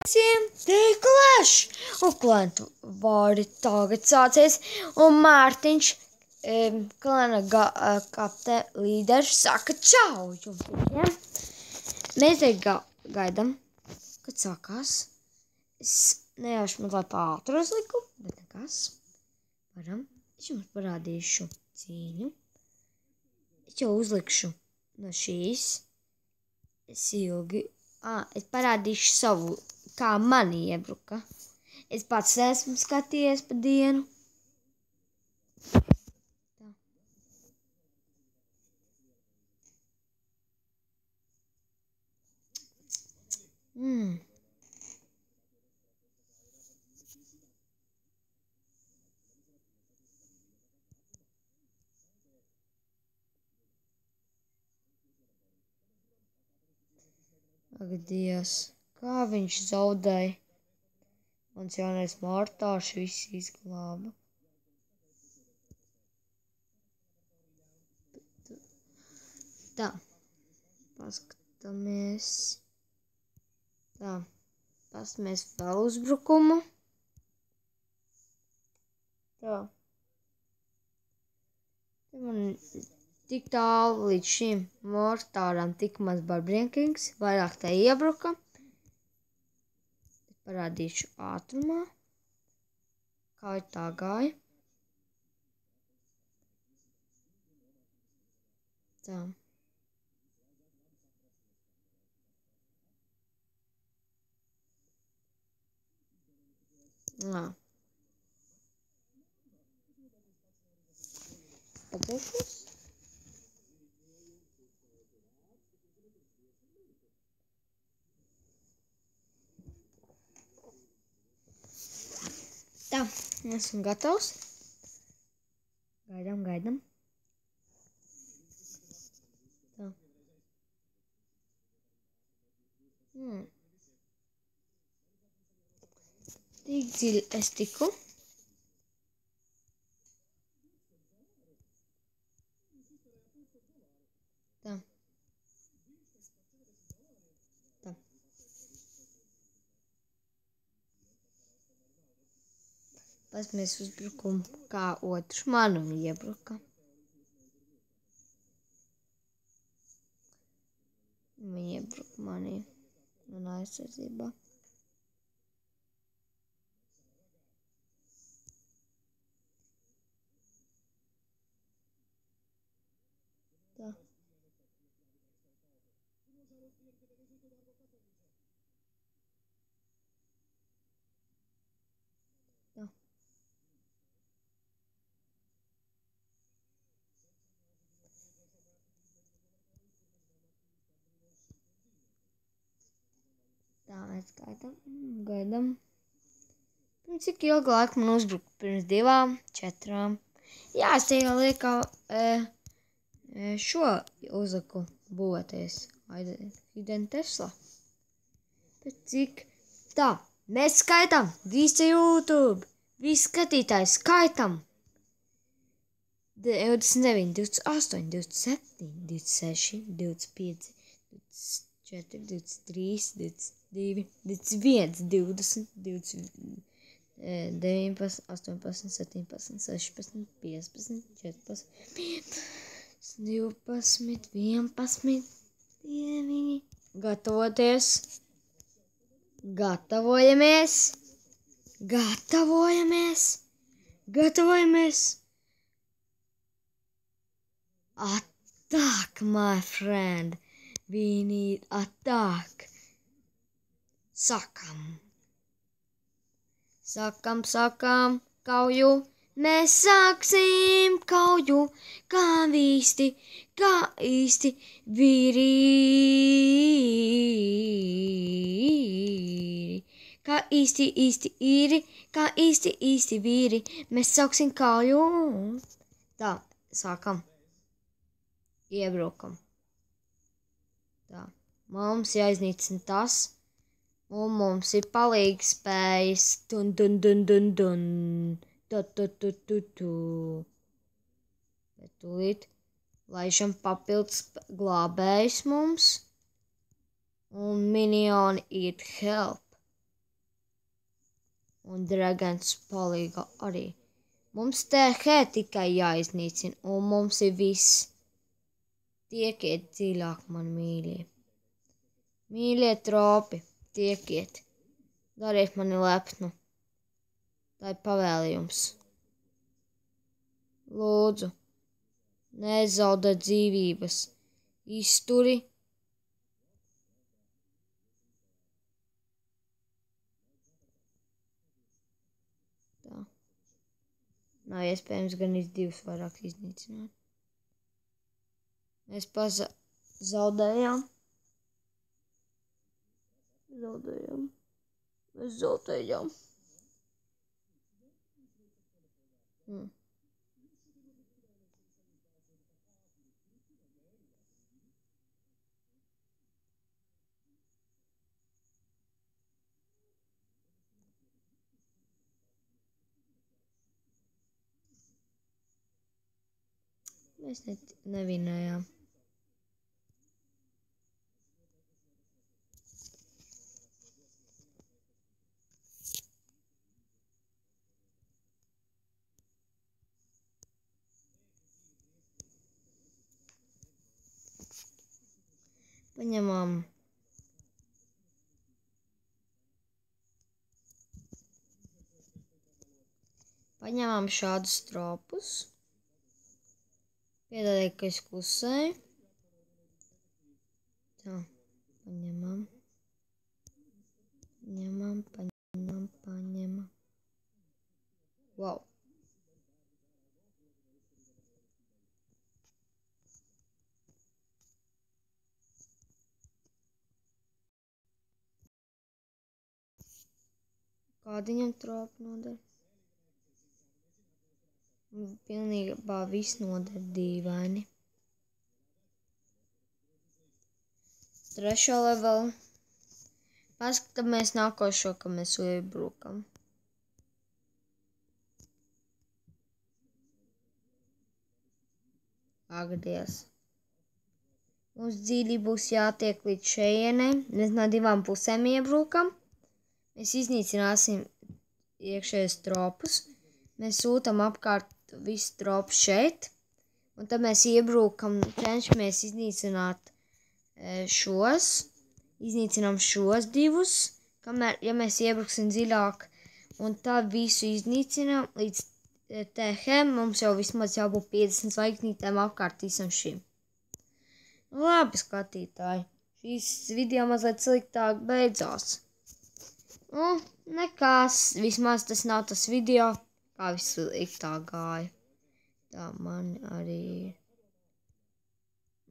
Visiem tīklaš! Un klientu vārdi tagad sācies, un Mārtiņš, klana kapte līderis, saka čau jums visiem. Mēs gaidam, kad sākās. Es nejauši mazliet ātru uzliku, bet nekas. Es jums parādīšu cīņu. Es jau uzlikšu no šīs. Es parādīšu savu, kā mani iebruka. Es pats esmu skatījies pa dienu. Tā. Ak, Dievs, kā viņš zaudēja. Mans jaunais mortārs viss izglāba. Tā, paskatāmies. Tā, paskatāmies vēl uzbrukumu. Tā. Man tik tālu līdz šim mortāram tik maz barbrienkings, vairāk tā iebruka. Parādīšu ātrumā, kā tā gāja. Tā. Pabeigšos. Tā, esmu gatavs. Gaidām. Tā. Tik dziļi es tiku. Tā. Tā. Paskatāmies uzbrukumu, kā otrs manu iebruka. Viņi iebruka manī un aizsardzībā. Tā. Tā. Tā, mēs gaidām. Pirms cik ilgu laiku man uzbruka? Pirms 2, 4. Jā, es te jau lieku šo uzliku būvēties. Hidden Tesla. Bet cik? Tā, mēs skaitām. Visi YouTube. Visi skatītāji skaitam. 29, 28, 27, 26, 25, 24, 23, 22, 21, 20, 20, 19, 18, 17, 16, 15, 14, 12, 11, 9. Gatavoties. Gatavojamies. Attack, my friend. We need attack. Sākam kauju. Mēs sāksim kauju, kā īsti vīri. Kā īsti vīri. Mēs sāksim kauju. Tā, sākam. Iebrukam. Tā, mums jāiznīcina tas. Un mums ir palīgs spējas. Dun. Bet tūlīt laižam papildus glābējus mums. Un minioni eat help. Un Dragons palīga arī. Mums TH tikai jāiznīcina, un mums ir viss. Tiekiet dziļāk, man mīļie. Mīļie tropi, tiekiet. Dariet mani lepnu. Tā ir pavēlījums. Lūdzu, nezaudē dzīvības. Izturi. Tā. Nav iespējams gan divus vairāk iznīcināt. Mēs zaudējām. Mēs zaudējām. Mēs nevinējām. Paņemam šādus tropus. Piedodiet, ka es klusēju. Tā, paņemam. Wow. Kāda viņam tropa noder? Pilnībā viss noder dīvaini. 3. levelu. Paskatāmies nākošo, ka mēs iebrukam. Ak, Dievs. Mums dziļi būs jātiek līdz šejienei. Mēs no 2 pusēm iebrukam. Mēs iznīcināsim iekšējos tropus. Mēs sūtam apkārt visu tropu šeit. Un tad mēs iebrukam, cenšamies iznīcināt šos. Iznīcinām šos 2. Kamēr, ja mēs iebruksim dziļāk. Un tad visu iznīcinām līdz TH. Mums jau vismaz jābūt 50 zvaigznītēm apkārt visam šim. Labi, skatītāji. Šīs video mazliet sliktāk beidzās. Nu, nekas. Vismaz tas nav tas video, kā vissliktāk gāja. Tā man arī ir.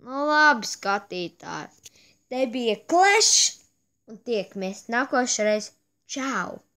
Nu, labi, skatītāji. Te bija Clash un tiekamies nākošais. Čau!